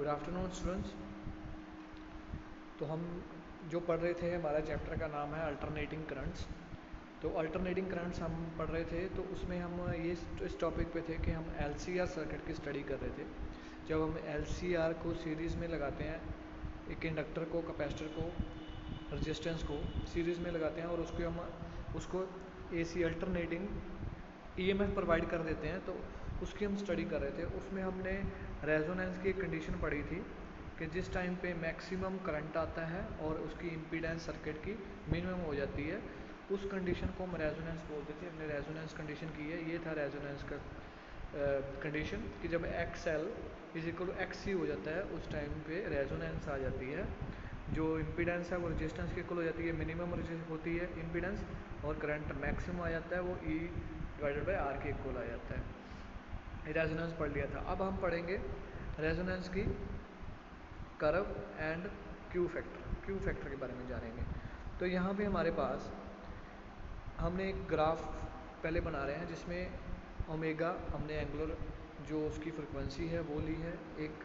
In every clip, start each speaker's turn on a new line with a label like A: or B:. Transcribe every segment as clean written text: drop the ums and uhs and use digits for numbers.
A: Good afternoon students. तो हम जो पढ़ रहे थे, हमारा चैप्टर का नाम है अल्टरनेटिंग करंट्स। तो अल्टरनेटिंग करंट्स हम पढ़ रहे थे, तो उसमें हम ये इस टॉपिक पे थे कि हम एलसीआर सर्किट की स्टडी कर रहे थे। जब हम एलसीआर को सीरीज़ में लगाते हैं, एक इंडक्टर को, कैपेसिटर को, रेजिस्टेंस को सीरीज़ में लगाते हैं और उसको एसी अल्टरनेटिंग ईएमएफ प्रोवाइड कर देते हैं, तो उसकी हम स्टडी कर रहे थे। उसमें हमने रेजोनेंस की एक कंडीशन पढ़ी थी कि जिस टाइम पे मैक्सिमम करंट आता है और उसकी इम्पीडेंस सर्किट की मिनिमम हो जाती है, उस कंडीशन को हम रेजोनेंस बोलते थे। हमने रेजोनेंस कंडीशन की है, ये था रेजोनेंस का कंडीशन कि जब XL is equal to XC हो जाता है, उस टाइम पे रेजोनेंस आ जाती है। जो इम्पीडेंस है वो रेजिस्टेंस के इक्वल हो जाती है, मिनिमम होती है इम्पीडेंस, और करंट मैक्सिमम आ जाता है, वो E डिवाइडेड बाई R के इक्वल आ जाता है। रेजोनेंस पढ़ लिया था। अब हम पढ़ेंगे रेजोनेंस की कर्व एंड क्यू फैक्टर के बारे में जानेंगे। तो यहाँ पे हमारे पास हमने एक ग्राफ पहले बना रहे हैं जिसमें ओमेगा हमने एंगुलर जो उसकी फ्रिक्वेंसी है वो ली है एक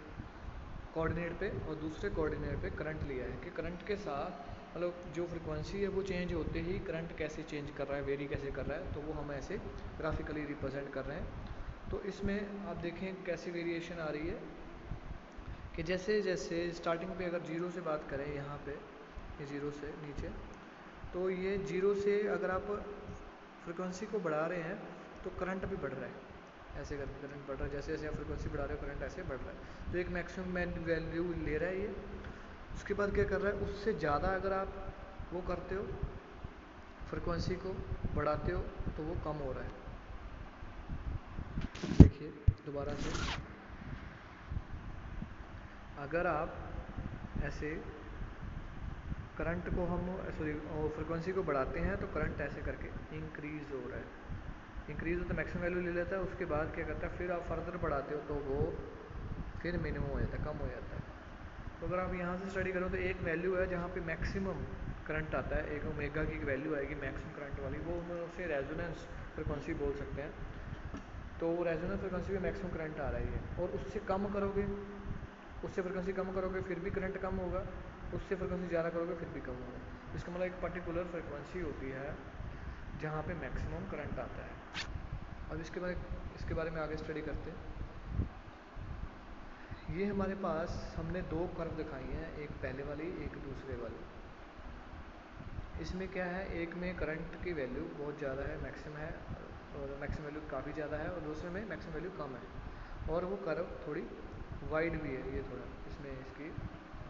A: कोऑर्डिनेट पे, और दूसरे कोऑर्डिनेट पे करंट लिया है कि करंट के साथ मतलब जो फ्रिक्वेंसी है वो चेंज होते ही करंट कैसे चेंज कर रहा है, वेरी कैसे कर रहा है, तो वो हम ऐसे ग्राफिकली रिप्रेजेंट कर रहे हैं। तो इसमें आप देखें कैसी वेरिएशन आ रही है कि जैसे जैसे स्टार्टिंग पे अगर जीरो से बात करें, यहाँ पे ये जीरो से नीचे, तो ये जीरो से अगर आप फ्रिक्वेंसी को बढ़ा रहे हैं तो करंट भी बढ़ रहा है, ऐसे करके करंट बढ़ रहा है। जैसे जैसे आप फ्रिक्वेंसी बढ़ा रहे हो करंट ऐसे बढ़ रहा है। तो एक मैक्सिमम वैल्यू ले रहा है ये। उसके बाद क्या कर रहा है, उससे ज़्यादा अगर आप वो करते हो, फ्रिक्वेंसी को बढ़ाते हो, तो वो कम हो रहा है। देखिए दोबारा से, अगर आप ऐसे करंट को हम फ्रिक्वेंसी को बढ़ाते हैं तो करंट ऐसे करके इंक्रीज़ हो रहा है। इंक्रीज़ होता है, मैक्सिमम वैल्यू ले लेता है, उसके बाद क्या करता है, फिर आप फर्दर बढ़ाते हो तो वो फिर मिनिमम हो जाता है, कम हो जाता है। तो अगर आप यहाँ से स्टडी करो तो एक वैल्यू है जहाँ पे मैक्सिमम करंट आता है, एक ओमेगा की एक वैल्यू आएगी मैक्सिमम करंट वाली, वो हम उसे रेजोनेंस फ्रिक्वेंसी बोल सकते हैं। तो रेजोनेंस फ्रिक्वेंसी पे मैक्सिमम करंट आ रही है, और उससे कम करोगे, उससे फ्रिक्वेंसी कम करोगे फिर भी करंट कम होगा, उससे फ्रिक्वेंसी ज़्यादा करोगे फिर भी कम होगा। इसका मतलब एक पर्टिकुलर फ्रिक्वेंसी होती है जहाँ पे मैक्सिमम करंट आता है। अब इसके बारे में आगे स्टडी करते हैं। ये हमारे पास हमने दो कर्व दिखाई हैं, एक पहले वाली एक दूसरे वाली। इसमें क्या है, एक में करंट की वैल्यू बहुत ज़्यादा है, मैक्सिमम है, और मैक्सिमम वैल्यू काफ़ी ज़्यादा है, और दूसरे में मैक्सिमम वैल्यू कम है, और वो कर्व थोड़ी वाइड भी है। ये थोड़ा इसमें इसकी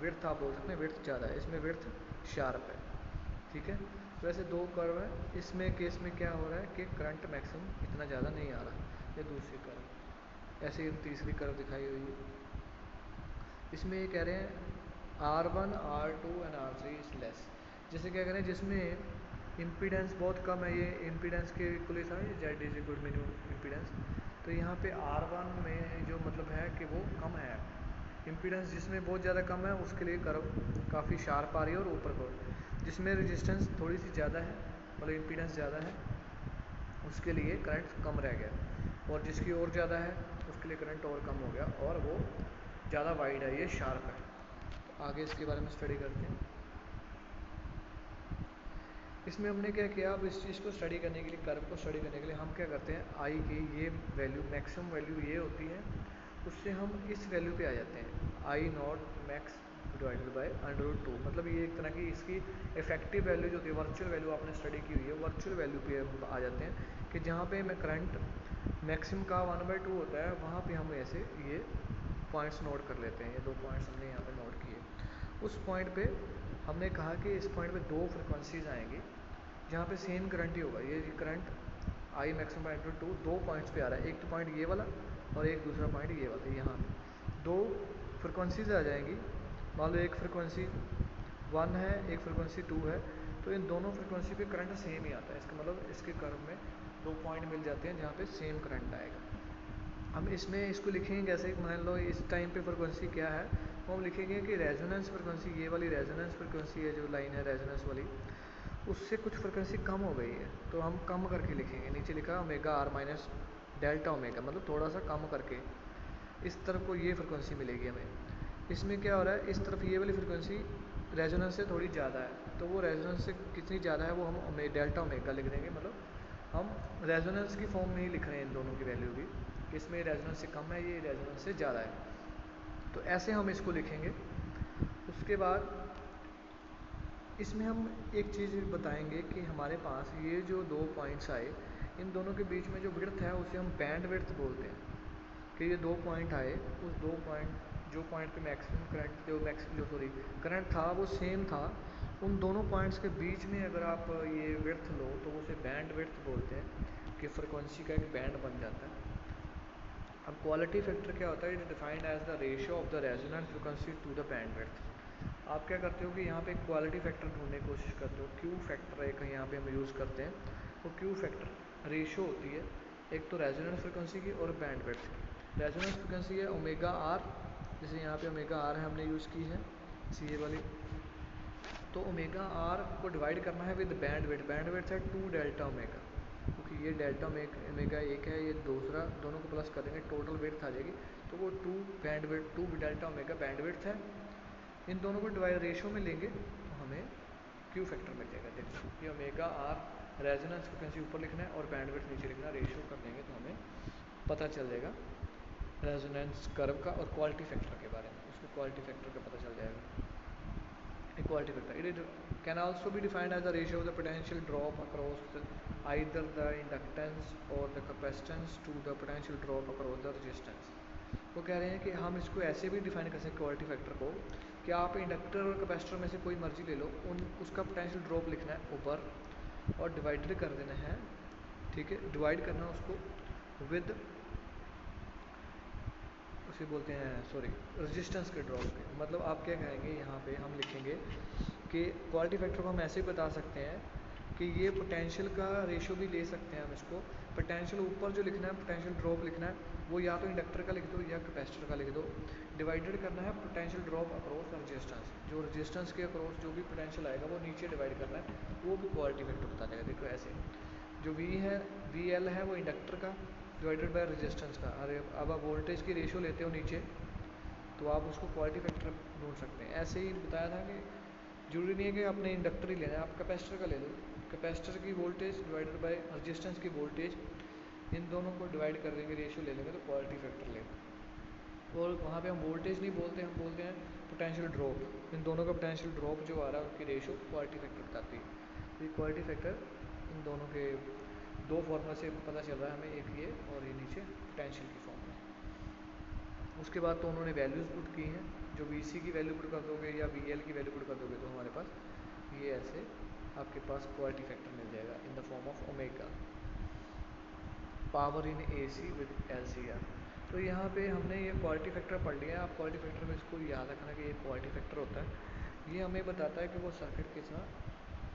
A: विड्थ आप बोल सकते हैं, विड्थ ज़्यादा है, इसमें विड्थ शार्प है, ठीक है। तो ऐसे दो कर्व है। इसमें केस में क्या हो रहा है कि करंट मैक्सिमम इतना ज़्यादा नहीं आ रहा, ये दूसरी कर्व। ऐसे ही तीसरी कर्व दिखाई हुई है। इसमें ये कह रहे हैं R1, R2 and R3 is less. जैसे क्या करें, जिसमें इम्पीडेंस बहुत कम है, ये इम्पीडेंस के इक्वल ही था, Z is equal minimum impedance. तो यहाँ पे R1 में जो मतलब है कि वो कम है इम्पीडेंस, जिसमें बहुत ज़्यादा कम है उसके लिए कर्व काफ़ी शार्प आ रही है और ऊपर को। जिसमें रेजिस्टेंस थोड़ी सी ज़्यादा है, मतलब इम्पीडेंस ज़्यादा है, उसके लिए करंट कम रह गया, और जिसकी और ज़्यादा है उसके लिए करंट और कम हो गया, और वो ज़्यादा वाइड है, ये शार्प है। तो आगे इसके बारे में स्टडी करते हैं। इसमें हमने क्या किया, अब इस चीज़ को स्टडी करने के लिए, कर्व को स्टडी करने के लिए हम क्या करते हैं, आई की ये वैल्यू मैक्सिमम वैल्यू ये होती है, उससे हम इस वैल्यू पे आ जाते हैं, आई नॉट मैक्स डिवाइडेड बाय √2। मतलब ये एक तरह की इसकी इफेक्टिव वैल्यू जो होती है, वर्चुअल वैल्यू आपने स्टडी की हुई है, वर्चुअल वैल्यू पे हम आ जाते हैं कि जहाँ पे मैं करंट मैक्सिमम का 1/2 होता है, वहाँ पे हम ऐसे ये पॉइंट्स नोट कर लेते हैं। ये दो पॉइंट्स हमने यहाँ पे नोट किए। उस पॉइंट पे हमने कहा कि इस पॉइंट पे दो फ्रिक्वेंसीज आएंगी जहाँ पे सेम करंट ही होगा। ये करंट आई मैक्सिमम बाय √2 दो पॉइंट्स पे आ रहा है, एक तो पॉइंट ये वाला और एक दूसरा पॉइंट ये वाला। यहाँ पे दो फ्रिक्वेंसीज आ जाएंगी। मान लो एक फ्रिक्वेंसी 1 है, एक फ्रिक्वेंसी 2 है, तो इन दोनों फ्रिक्वेंसी पे करंट सेम ही आता है। इसका मतलब इसके कर्व में दो पॉइंट मिल जाते हैं जहाँ पे सेम करंट आएगा। हम इसमें इसको लिखेंगे कैसे, मान लो इस टाइम पे फ्रिक्वेंसी क्या है, तो हम लिखेंगे कि रेजोनेंस फ्रिक्वेंसी, ये वाली रेजोनेंस फ्रिक्वेंसी है, जो लाइन है रेजोनेंस वाली, उससे कुछ फ्रिक्वेंसी कम हो गई है, तो हम कम करके लिखेंगे। नीचे लिखा omega R minus delta omega, मतलब थोड़ा सा कम करके इस तरफ को ये फ्रिक्वेंसी मिलेगी हमें। इसमें क्या हो रहा है, इस तरफ ये वाली फ्रिक्वेंसी रेजोनेंस से थोड़ी ज़्यादा है, तो वो रेजोनेंस से कितनी ज़्यादा है वो हम डेल्टा ओमेगा लिख देंगे। मतलब हम रेजोनेंस की फॉर्म में ही लिख रहे हैं इन दोनों की वैल्यू भी, कि इसमें रेजोनेंस से कम है, ये रेजोनेंस से ज़्यादा है। तो ऐसे हम इसको लिखेंगे। उसके बाद इसमें हम एक चीज़ बताएंगे कि हमारे पास ये जो दो पॉइंट्स आए, इन दोनों के बीच में जो विड्थ है उसे हम बैंड विड्थ बोलते हैं। कि ये दो पॉइंट आए, उस दो पॉइंट जो पॉइंट पे मैक्सिमम करंट जो सॉरी करंट था वो सेम था, उन दोनों पॉइंट्स के बीच में अगर आप ये विड्थ लो तो उसे बैंड विड्थ बोलते हैं, कि फ्रिक्वेंसी का एक बैंड बन जाता है। अब क्वालिटी फैक्टर क्या होता है, it is defined as the ratio of the resonance frequency to the bandwidth. आप क्या करते हो कि यहाँ पे क्वालिटी फैक्टर ढूंढने की कोशिश करते हो, क्यू फैक्टर एक यहाँ पे हम यूज़ करते हैं। वो क्यू फैक्टर रेशियो होती है एक तो रेजोनेंस फ्रिक्वेंसी की और बैंड विड्थ की। रेजोनेंस फ्रिक्वेंसी है ओमेगा आर, जैसे यहाँ पे ओमेगा आर है हमने यूज़ की है सी ए वाली, तो ओमेगा आर को डिवाइड करना है with band width. Band width है 2 डेल्टा ओमेगा, क्योंकि ये डेल्टा ओमेगा एक है, ये दूसरा, दोनों को प्लस कर देंगे टोटल विड्थ आ जाएगी। तो वो 2 band width 2 delta omega band width है। इन दोनों को डिवाइड रेशियो में लेंगे तो हमें क्यू फैक्टर मिल जाएगा। देखो ये ओमेगा आर रेजोनेंस फ्रिक्वेंसी ऊपर लिखना है और बैंड विड्थ नीचे लिखना है, रेशियो कर देंगे तो हमें पता चल जाएगा रेजोनेंस कर्व का और क्वालिटी फैक्टर के बारे में, उसको क्वालिटी फैक्टर का पता चल जाएगा। Equality factor, it can also be defined as the ratio of the potential drop across either the inductance or the capacitance to the potential drop across the resistance। वो कह रहे हैं कि हम इसको ऐसे भी डिफाइन कर सकते हैं क्वालिटी फैक्टर को, कि आप इंडक्टर और कैपेसिटर में से कोई मर्जी ले लो, उसका पोटेंशियल ड्रॉप लिखना है ऊपर और डिवाइडेड कर देना है, ठीक है, डिवाइड करना उसको विद उसे बोलते हैं सॉरी रेजिस्टेंस के ड्रॉप के। मतलब आप क्या कहेंगे, यहाँ पे हम लिखेंगे कि क्वालिटी फैक्टर को हम ऐसे भी बता सकते हैं कि ये पोटेंशियल का रेशियो भी ले सकते हैं हम इसको। पोटेंशियल ऊपर जो लिखना है, पोटेंशियल ड्रॉप लिखना है, वो या तो इंडक्टर का लिख दो या कैपेसिटर का लिख दो। डिवाइडेड करना है पोटेंशियल ड्रॉप अक्रॉस रेजिस्टेंस, जो रेजिस्टेंस के अक्रॉस जो भी पोटेंशियल आएगा वो नीचे डिवाइड करना है, वो भी क्वालिटी फैक्टर बता देगा। देखो ऐसे जो वी है वी एल है वो इंडक्टर का डिवाइडेड बाय रेजिस्टेंस का। अरे अब आप वोल्टेज की रेशियो लेते हो नीचे तो आप उसको क्वालिटी फैक्टर ढूंढ सकते हैं। ऐसे ही बताया था कि जरूरी नहीं है कि आपने इंडक्टर ही लेना है, आप कैपेसिटर का ले लो, कैपेसिटर की वोल्टेज डिवाइडेड बाय रेजिस्टेंस की वोल्टेज, इन दोनों को डिवाइड कर देंगे, रेशियो ले लेंगे तो क्वालिटी फैक्टर लेंगे। और वहाँ पे हम वोल्टेज नहीं बोलते, हम बोलते हैं पोटेंशियल ड्रॉप। इन दोनों का पोटेंशियल ड्रॉप जो आ रहा है उनकी रेशियो क्वालिटी फैक्टर बताती है। ये क्वालिटी फैक्टर इन दोनों के दो फॉर्मूला से पता चल रहा है हमें, एक ये और ये नीचे पोटेंशियल की फॉर्म में। उसके बाद तो उन्होंने वैल्यूज़ पुट की हैं, जो VC की वैल्यू पुट कर दोगे या VL की वैल्यू पुट कर दोगे तो हमारे पास ये ऐसे आपके पास क्वालिटी फैक्टर मिल जाएगा in the form of omega power in AC with LCR। तो यहाँ पे हमने ये क्वालिटी फैक्टर पढ़ लिया है। आप क्वालिटी फैक्टर में इसको याद रखना कि ये क्वालिटी फैक्टर होता है, ये हमें बताता है कि वो सर्किट कितना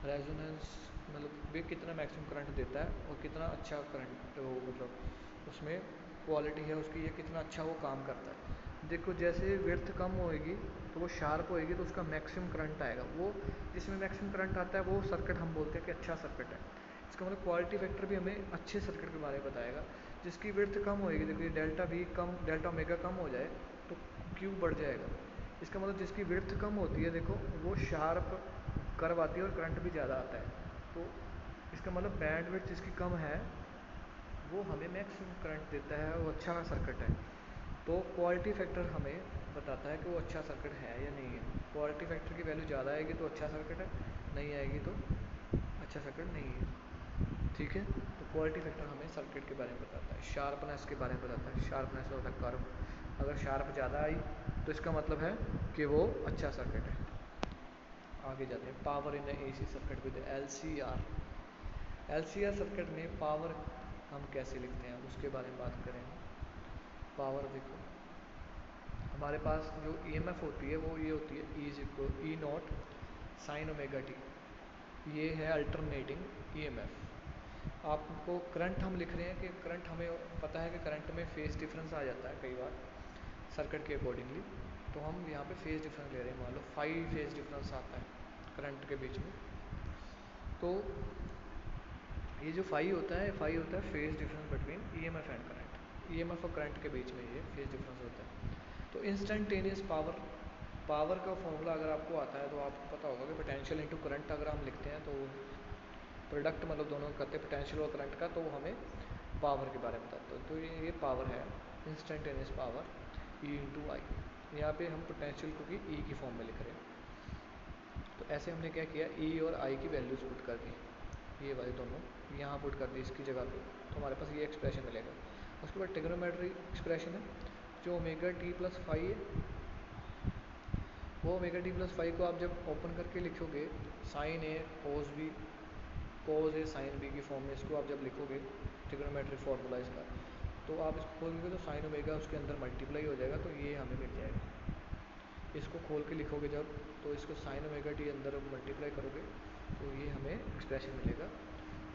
A: रेजोनेंस मतलब वे कितना मैक्सिमम करंट देता है और कितना अच्छा करंट वो मतलब उसमें क्वालिटी है उसकी, ये कितना अच्छा वो काम करता है। देखो जैसे विड्थ कम होएगी तो वो शार्प होएगी तो उसका मैक्सिमम करंट आएगा, वो जिसमें मैक्सिमम करंट आता है वो सर्किट हम बोलते हैं कि अच्छा सर्किट है। इसका मतलब क्वालिटी फैक्टर भी हमें अच्छे सर्किट के बारे में बताएगा। जिसकी विड्थ कम होएगी, देखिए डेल्टा भी कम, डेल्टा ओमेगा कम हो जाए तो क्यू बढ़ जाएगा। इसका मतलब जिसकी विड्थ कम होती है देखो वो शार्प कर्व आती है और करंट भी ज़्यादा आता है। तो इसका मतलब बैंड विड्थ जिसकी कम है वो हमें मैक्सिमम करंट देता है, वो अच्छा सर्किट है। तो क्वालिटी फैक्टर हमें बताता है कि वो अच्छा सर्किट है या नहीं है। क्वालिटी फैक्टर की वैल्यू ज़्यादा आएगी तो अच्छा सर्किट है, नहीं आएगी तो अच्छा सर्किट नहीं है, ठीक है। तो क्वालिटी फैक्टर हमें सर्किट के बारे में बताता है। शार्पनेस के बारे में बताता है, शार्पनेस होता है कर्व, अगर शार्प ज़्यादा आई तो इसका मतलब है कि वो अच्छा सर्किट है। आगे जाते हैं, power in AC circuit with LCR। LCR circuit में पावर हम कैसे लिखते हैं उसके बारे में बात करें। पावर देखो हमारे पास जो EMF होती है वो ये होती है E not sine omega T, ये है अल्टरनेटिंग EMF। आपको करंट हम लिख रहे हैं कि करंट हमें पता है कि करंट में फेज डिफरेंस आ जाता है कई बार सर्किट के अकॉर्डिंगली, तो हम यहाँ पे फेज डिफरेंस ले रहे हैं, मान लो 5 फेज डिफरेंस आता है करंट के बीच में। तो ये जो फाई होता है phase difference between EMF and current, EMF और करंट के बीच में ये फेज डिफरेंस होता है। तो इंस्टेंटेनियस पावर पावर का फॉर्मूला अगर आपको आता है तो आपको पता होगा कि पोटेंशियल इनटू करंट अगर हम लिखते हैं तो प्रोडक्ट मतलब दोनों करते हैं पोटेंशियल और करंट का, तो वो हमें पावर के बारे में बताता है। तो ये पावर है इंस्टेंटेनियस पावर ई इंटू आई। यहाँ पे हम पोटेंशियल को भी ई की फॉर्म में लिख रहे हैं। तो ऐसे हमने क्या किया, ई और आई की वैल्यूज पुट कर दी, ये वाले दोनों यहाँ पुट कर दी इसकी जगह पे, तो हमारे पास ये एक्सप्रेशन मिलेगा। उसके बाद ट्रिग्नोमेट्री एक्सप्रेशन है जो ओमेगा टी प्लस फाइव है, वो ओमेगा टी प्लस फाइव को आप जब ओपन करके लिखोगे साइन ए कोस बी, कोस ए साइन बी की फॉर्म में इसको आप जब लिखोगे ट्रिग्नोमेट्री फार्मूला इसका, तो आप इसको खोलोगे तो साइन ओमेगा उसके अंदर मल्टीप्लाई हो जाएगा, तो ये हमें मिल जाएगा। इसको खोल के लिखोगे जब, तो इसको साइन ओमेगा टी अंदर मल्टीप्लाई करोगे तो ये हमें एक्सप्रेशन मिलेगा।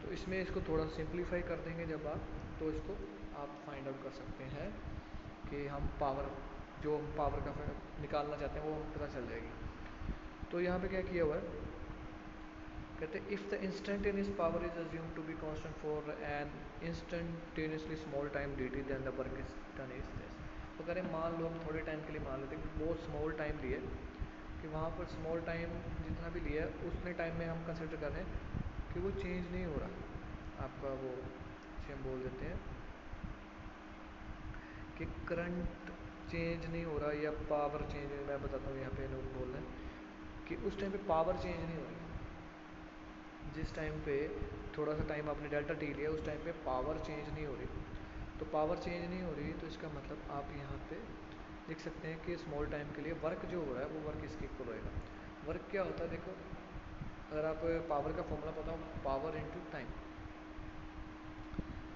A: तो इसमें इसको थोड़ा सिंप्लीफाई कर देंगे जब आप, तो इसको आप फाइंड आउट कर सकते हैं कि हम पावर, जो पावर का निकालना चाहते हैं वो पता चल जाएगी। तो यहाँ पे क्या किया हुआ है, कहते हैं if the instantaneous power is assume to be constant for an instantaneously small time D T then the work is done is this. तो कह रहे हैं मान लो हम थोड़े टाइम के लिए मान लेते हैं कि बहुत स्मॉल टाइम लिए, कि वहाँ पर स्मॉल टाइम जितना भी लिया है उतने टाइम में हम कंसिडर कर रहे हैं कि वो चेंज नहीं हो रहा आपका, वो जिसे हम बोल देते हैं कि करंट चेंज नहीं हो रहा या पावर चेंज, मैं बताता हूँ यहाँ पे लोग बोल रहे हैं कि उस टाइम पे पावर चेंज नहीं हो रही। जिस टाइम पे थोड़ा सा टाइम आपने डेल्टा टी लिया उस टाइम पे पावर चेंज नहीं हो रही, तो पावर चेंज नहीं हो रही तो इसका मतलब आप यहाँ पे लिख सकते हैं कि स्मॉल टाइम के लिए वर्क जो हो रहा है वो वर्क इसके इक्वल होएगा। वर्क क्या होता है देखो, अगर आप पावर का फॉर्मूला पता हो, power into time,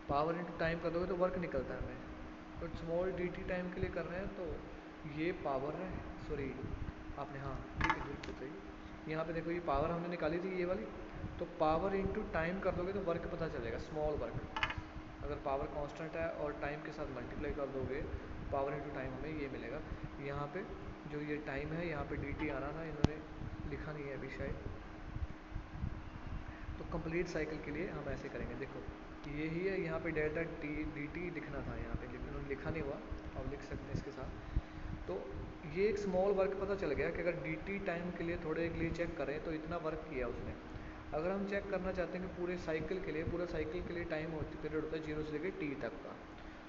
A: power into time कर दोगे तो वर्क निकलता है हमें। तो स्मॉल डी टी टाइम के लिए कर रहे हैं तो ये पावर है, सॉरी आपने, हाँ ठीक है बिल्कुल सही, यहाँ पे देखो ये पावर हमने निकाली थी ये वाली, तो पावर इंटू टाइम कर दोगे तो वर्क पता चलेगा, स्मॉल वर्क। अगर पावर कांस्टेंट है और टाइम के साथ मल्टीप्लाई कर दोगे पावर इंटू टाइम हमें ये मिलेगा। यहाँ पे जो ये टाइम है यहाँ पे डी टी आना था, इन्होंने लिखा नहीं है अभी शायद, तो कंप्लीट साइकिल के लिए हम ऐसे करेंगे। देखो यही है, यहाँ पे डेल्टा टी डी टी लिखना था यहाँ पे, लेकिन उन्होंने लिखा नहीं हुआ, अब लिख सकते हैं इसके साथ। तो ये एक स्मॉल वर्क पता चल गया कि अगर डी टी टाइम के लिए थोड़े के लिए चेक करें तो इतना वर्क किया उसने। अगर हम चेक करना चाहते हैं कि पूरे साइकिल के लिए, पूरा साइकिल के लिए टाइम होती पीरियड होता है 0 से लेकर टी तक का,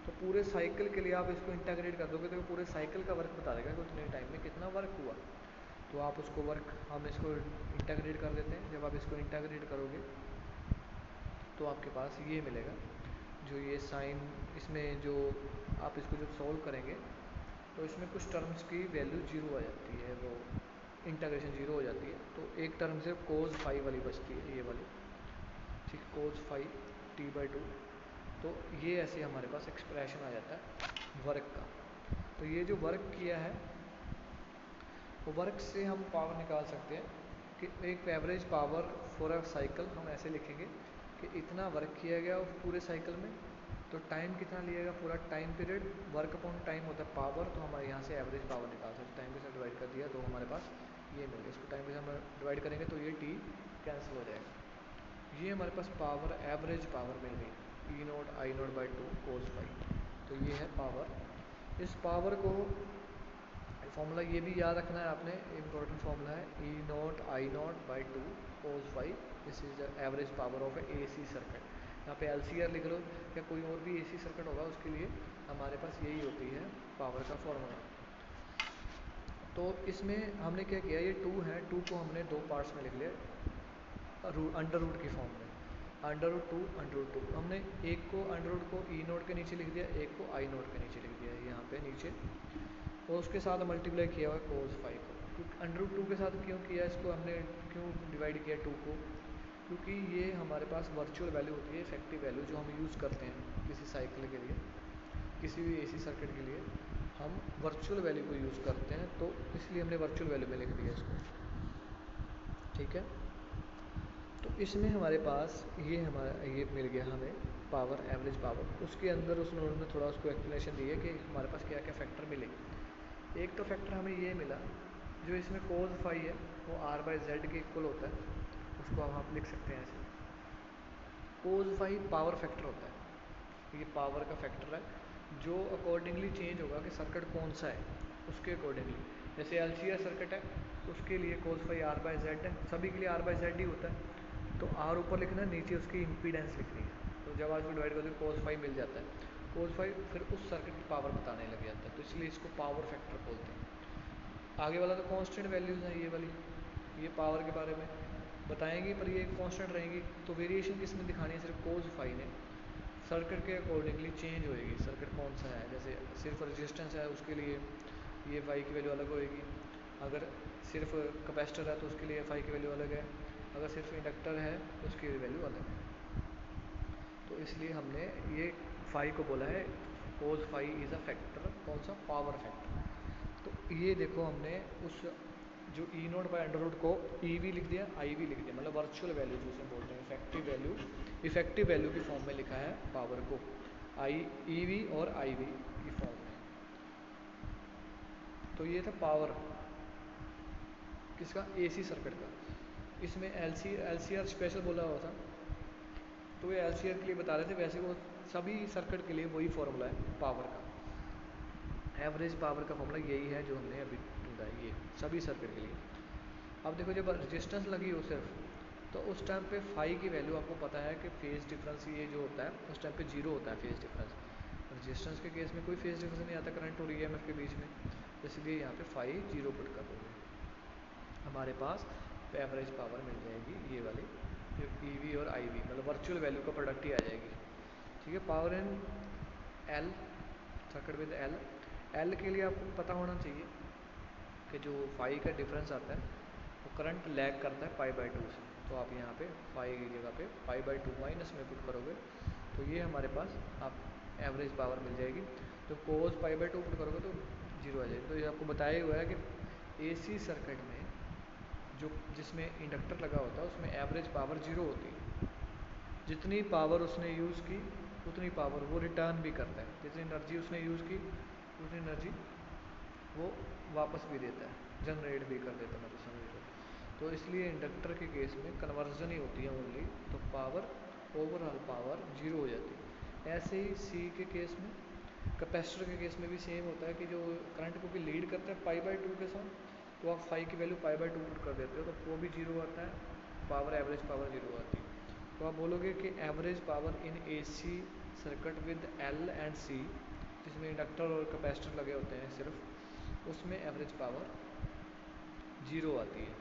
A: तो पूरे साइकिल के लिए आप इसको इंटीग्रेट कर दोगे तो पूरे साइकिल का वर्क बता देगा कि उतने टाइम में कितना वर्क हुआ। तो आप उसको वर्क, हम इसको इंटीग्रेट कर देते हैं। जब आप इसको इंटीग्रेट करोगे तो आपके पास ये मिलेगा, जो ये साइन, इसमें जो आप इसको जब सॉल्व करेंगे तो इसमें कुछ टर्म्स की वैल्यू जीरो आ जाती है, वो इंटीग्रेशन जीरो हो जाती है। तो एक टर्म से कोज फाइव वाली बचती है, ये वाली, ठीक, कोज फाइव टी बाई टू। तो ये ऐसे हमारे पास एक्सप्रेशन आ जाता है वर्क का। तो ये जो वर्क किया है, वो वर्क से हम पावर निकाल सकते हैं कि एक average power for a cycle हम ऐसे लिखेंगे कि इतना वर्क किया गया पूरे साइकिल में, तो टाइम कितना लिएगा पूरा time period, work upon time होता है पावर, तो हमारे यहाँ से एवरेज पावर निकाल सकते, टाइम के साथ डिवाइड कर दिया तो हमारे पास ये मिल गया। इसको टाइम के साथ डिवाइड करेंगे तो ये टी कैंसिल हो जाएगा। ये हमारे पास पावर, एवरेज पावर मिल गई, E naught I naught by two cos phi. तो ये है पावर। इस पावर को फॉर्मूला ये भी याद रखना है आपने, इंपॉर्टेंट फॉर्मूला है, E naught I naught by two cos phi, this is the average power of A C circuit. यहाँ पे एल सी आर लिख लो या कोई और भी ए सी सर्किट होगा उसके लिए हमारे पास यही होती है पावर का फॉर्मूला। तो इसमें हमने क्या किया, ये टू है, टू को हमने दो पार्ट्स में लिख लिया अंडर रूट की फॉर्म में, under root two under root two. हमने एक को अंडर रूट को ई नोट के नीचे लिख दिया, एक को आई नोट के नीचे लिख दिया यहाँ पे नीचे, और उसके साथ मल्टीप्लाई किया हुआ है कोस फाइव को। क्योंकि अंडर रूट टू के साथ क्यों किया इसको हमने, क्यों डिवाइड किया टू को, क्योंकि ये हमारे पास वर्चुअल वैल्यू होती है, इफेक्टिव वैल्यू जो हम यूज़ करते हैं किसी साइकिल के लिए, किसी भी एसी सर्किट के लिए हम वर्चुअल वैल्यू को यूज़ करते हैं, तो इसलिए हमने वर्चुअल वैल्यू में लिख दिया इसको, ठीक है। तो इसमें हमारे पास ये हमारा ये मिल गया हमें पावर, एवरेज पावर। उसके अंदर उन्होंने थोड़ा उसको एक्सप्लेनेशन दी है कि हमारे पास क्या क्या फैक्टर मिले। एक तो फैक्टर हमें ये मिला, जो इसमें कोज फाई है वो आर बाई जेड के इक्वल होता है, उसको हम आप लिख सकते हैं ऐसे, कोज फाई पावर फैक्टर होता है, ये पावर का फैक्टर है जो अकॉर्डिंगली चेंज होगा कि सर्किट कौन सा है उसके अकॉर्डिंगली। जैसे एल सी आर सर्किट है, उसके लिए cos phi R by Z है, सभी के लिए आर बाई जेड ही होता है। तो आर ऊपर लिखना है, नीचे उसकी इम्पीडेंस लिखनी है। तो जब आज को डिवाइड करते हैं कोस फाई मिल जाता है, कोस फाई फिर उस सर्किट की पावर बताने लग जाता है, तो इसलिए इसको पावर फैक्टर बोलते हैं। आगे वाला तो कांस्टेंट वैल्यूज़ हैं, ये वाली ये पावर के बारे में बताएंगे, पर ये कांस्टेंट रहेंगी। तो वेरिएशन किसमें दिखानी है, सिर्फ कोस फाई ने सर्किट के अकॉर्डिंगली चेंज होएगी। सर्किट कौन सा है, जैसे सिर्फ रेजिस्टेंस है उसके लिए ये फाई की वैल्यू अलग होएगी, अगर सिर्फ कैपेसिटर है तो उसके लिए फाई की वैल्यू अलग है, अगर सिर्फ इंडक्टर है तो उसकी वैल्यू अलग है। तो इसलिए हमने ये फाई को बोला है cos phi is a factor, कौन सा, पावर फैक्टर। तो ये देखो हमने उस जो ई नोट बाई अंडर रूट को ई वी लिख दिया, आई वी लिख दिया, मतलब वर्चुअल वैल्यू जिसे बोलते हैं, इफेक्टिव वैल्यू की फॉर्म में लिखा है पावर को, आई ई वी और आई वी की फॉर्म में। तो ये था पावर किसका, एसी सर्किट का। इसमें एल सी आर स्पेशल बोला हुआ था, तो ये एल सी आर के लिए बता रहे थे, वैसे वो सभी सर्किट के लिए वही फॉर्मूला है पावर का, एवरेज पावर का फॉर्मूला यही है जो हमने अभी ढूंढा है, ये सभी सर्किट के लिए। अब देखो जब रेजिस्टेंस लगी हो सिर्फ, तो उस टाइम पे फाई की वैल्यू आपको पता है कि फेज़ डिफरेंस ये जो होता है उस टाइम पे जीरो होता है फेज़ डिफरेंस। रेजिस्टेंस के केस में कोई फेज़ डिफरेंस नहीं आता करंट और ईएमएफ के बीच में, इसलिए यहाँ पे फाई जीरो पुट कर दोगे, हमारे पास एवरेज पावर मिल जाएगी ये वाली, जो ई वी और आई वी मतलब वर्चुअल वैल्यू का प्रोडक्ट ही आ जाएगी। ठीक है, power in L circuit with L, L के लिए आपको पता होना चाहिए कि जो फाई का डिफरेंस आता है वो करंट लैग करता है पाई बाई टू से, तो आप यहाँ पे फाई की जगह पे पाई बाई टू माइनस में पुट करोगे तो ये हमारे पास आप एवरेज पावर मिल जाएगी। तो कोस पाई बाई टू पुट करोगे तो जीरो आ जाएगी। तो ये आपको बताया हुआ है कि एसी सर्किट में जो जिसमें इंडक्टर लगा होता है उसमें एवरेज पावर जीरो होती है, जितनी पावर उसने यूज़ की उतनी पावर वो रिटर्न भी करता है, जितनी एनर्जी उसने यूज़ की उतनी एनर्जी वो वापस भी देता है, जनरेट भी कर देता है, मतलब समझ लो। तो इसलिए इंडक्टर के केस में कन्वर्जन ही होती है ओनली, तो पावर ओवरऑल पावर जीरो हो जाती है। ऐसे ही सी के केस में, कैपेसिटर के केस में भी सेम होता है कि जो करंट को भी लीड करता है पाई बाई टू के साथ, तो आप फाई की value pi by two put कर देते हो तो वो भी जीरो आता है, पावर एवरेज पावर जीरो आती है। तो आप बोलोगे कि average power in AC circuit with L and C, जिसमें इंडक्टर और कैपेसिटर लगे होते हैं सिर्फ, उसमें एवरेज पावर जीरो आती है,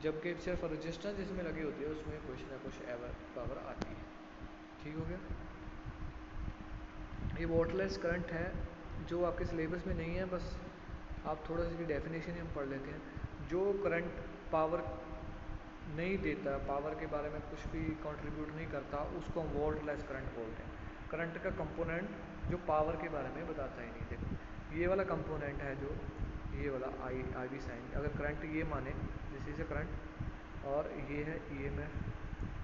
A: जबकि सिर्फ रजिस्टर जिसमें लगी होती है उसमें कुछ ना कुछ एवरेज पावर आती है। ठीक हो गया। ये वॉटलेस करंट है जो आपके सिलेबस में नहीं है, बस आप थोड़ा सा इसकी डेफिनेशन हम पढ़ लेते हैं। जो करंट पावर नहीं देता, पावर के बारे में कुछ भी कंट्रीब्यूट नहीं करता, उसको हम वोल्टलेस करंट बोलते हैं। करंट का कंपोनेंट जो पावर के बारे में बताता ही नहीं। देखो ये वाला कंपोनेंट है जो ये वाला आई वी साइन, अगर करंट ये माने दिस इज ए करंट और ये है ईएमएफ,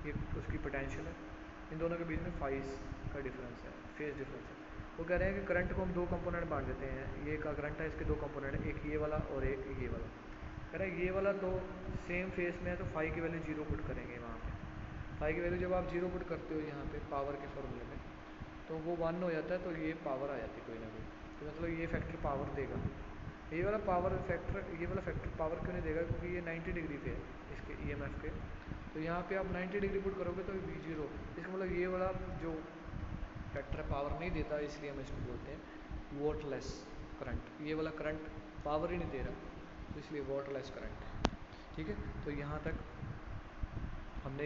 A: ये उसकी पोटेंशियल है, इन दोनों के बीच में फाइज का डिफरेंस है, फेज डिफरेंस है। वो कह रहे हैं कि करंट को हम दो कंपोनेंट बांट देते हैं, ये का करंट है इसके दो कंपोनेंट, एक ये वाला और एक ये वाला। कह रहे हैं ये वाला तो सेम फेस में है तो फाई की वैल्यू जीरो पुट करेंगे वहाँ पे। फाई की वैल्यू जब आप जीरो पुट करते हो यहाँ पे पावर के फॉर्मूले में, तो वो वन हो जाता है, तो ये पावर आ जाती है कोई ना कोई, तो मतलब ये फैक्टर पावर देगा। ये वाला पावर फैक्टर, ये वाला फैक्टर पावर क्यों नहीं देगा, क्योंकि ये 90 डिग्री पे है इसके ईएमएफ के, तो यहाँ पे आप 90 डिग्री पुट करोगे तो वी जीरो, इसका मतलब ये वाला जो फैक्टर पावर नहीं देता, इसलिए हम इसको बोलते हैं वोल्टलेस करंट। ये वाला करंट पावर ही नहीं दे रहा, तो इसलिए वोल्टलेस करंट है। ठीक है, तो यहाँ तक हमने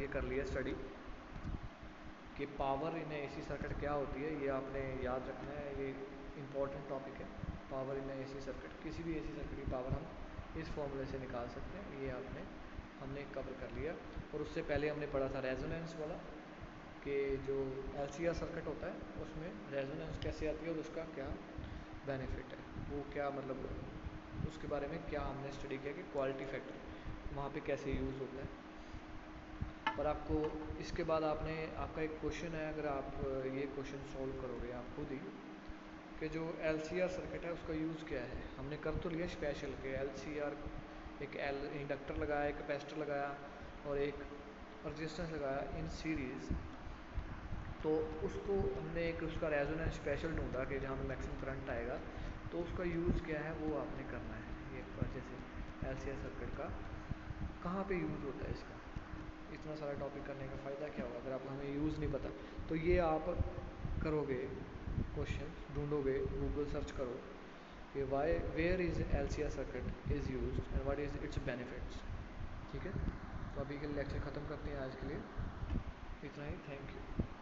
A: ये कर लिया स्टडी कि पावर इन एसी सर्किट क्या होती है, ये आपने याद रखना है, ये इम्पॉर्टेंट टॉपिक है। पावर इन एसी सर्किट, किसी भी एसी सर्किट की पावर हम इस फॉर्मूले से निकाल सकते हैं, ये हमने कवर कर लिया। और उससे पहले हमने पढ़ा था रेजोनेंस वाला, कि जो एलसीआर सर्किट होता है उसमें रेजोनेंस कैसे आती है और उसका क्या बेनिफिट है, वो क्या मतलब उसके बारे में क्या हमने स्टडी किया कि क्वालिटी फैक्टर वहाँ पे कैसे यूज़ होता है। पर आपको इसके बाद आपका एक क्वेश्चन है, अगर आप ये क्वेश्चन सॉल्व करोगे आप खुद ही, कि जो एलसीआर सर्किट है उसका यूज़ क्या है। हमने कर तो लिया स्पेशल के एलसीआर, एक इंडक्टर लगाया, एक कैपेसिटर लगाया और एक रेजिस्टेंस लगाया इन सीरीज़, तो उसको हमने एक उसका रेजोनेंस स्पेशल ढूंढा कि जहाँ पे मैक्सिमम करंट आएगा, तो उसका यूज़ क्या है वो आपने करना है। ये जैसे एलसीआर सर्किट का कहाँ पे यूज़ होता है इसका, इतना सारा टॉपिक करने का फ़ायदा क्या होगा अगर आप हमें यूज़ नहीं पता। तो ये आप करोगे, क्वेश्चन ढूंढोगे, गूगल सर्च करो कि why where is LCR circuit is used and what is its benefits. ठीक है, तो अभी के लेक्चर ख़त्म करते हैं, आज के लिए इतना ही। Thank you.